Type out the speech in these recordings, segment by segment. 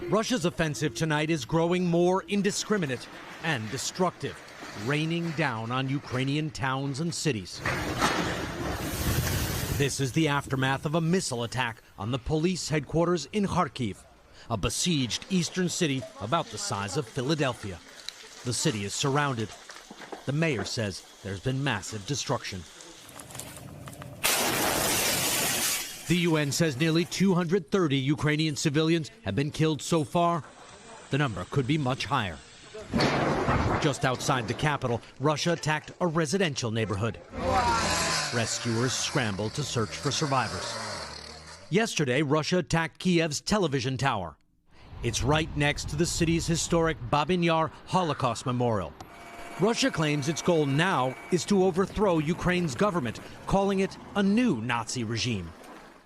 Russia's offensive tonight is growing more indiscriminate and destructive, raining down on Ukrainian towns and cities. This is the aftermath of a missile attack on the police headquarters in Kharkiv, a besieged eastern city about the size of Philadelphia. The city is surrounded. The mayor says there's been massive destruction. The UN says nearly 230 Ukrainian civilians have been killed so far. The number could be much higher. Just outside the capital, Russia attacked a residential neighborhood. Rescuers scrambled to search for survivors. Yesterday, Russia attacked Kiev's television tower. It's right next to the city's historic Babyn Yar Holocaust Memorial. Russia claims its goal now is to overthrow Ukraine's government, calling it a new Nazi regime.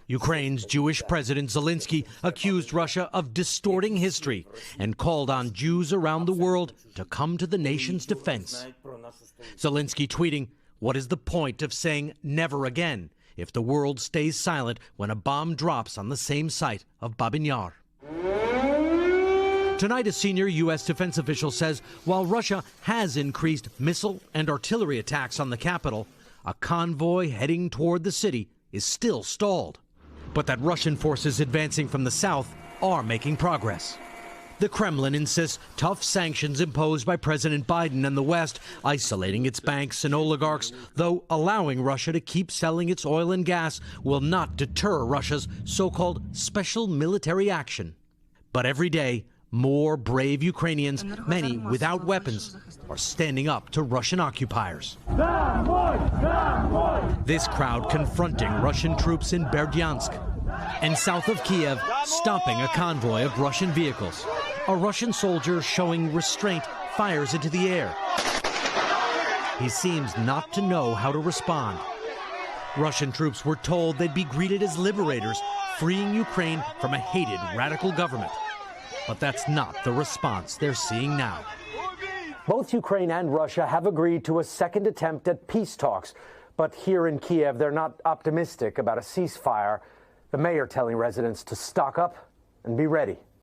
Ukraine's Jewish President Zelensky accused Russia of distorting history and called on Jews around the world to come to the nation's defense. Zelensky tweeting, "What is the point of saying never again if the world stays silent when a bomb drops on the same site of Babyn Yar?" Tonight, a senior U.S. defense official says while Russia has increased missile and artillery attacks on the capital, a convoy heading toward the city is still stalled. But that Russian forces advancing from the south are making progress. The Kremlin insists tough sanctions imposed by President Biden and the West, isolating its banks and oligarchs, though allowing Russia to keep selling its oil and gas will not deter Russia's so-called special military action. But every day, more brave Ukrainians, many without weapons, are standing up to Russian occupiers. This crowd confronting Russian troops in Berdyansk and south of Kiev, stopping a convoy of Russian vehicles. A Russian soldier showing restraint fires into the air. He seems not to know how to respond. Russian troops were told they'd be greeted as liberators, freeing Ukraine from a hated radical government. But that's not the response they're seeing now. Both Ukraine and Russia have agreed to a second attempt at peace talks. But here in Kiev, they're not optimistic about a ceasefire. The mayor telling residents to stock up and be ready.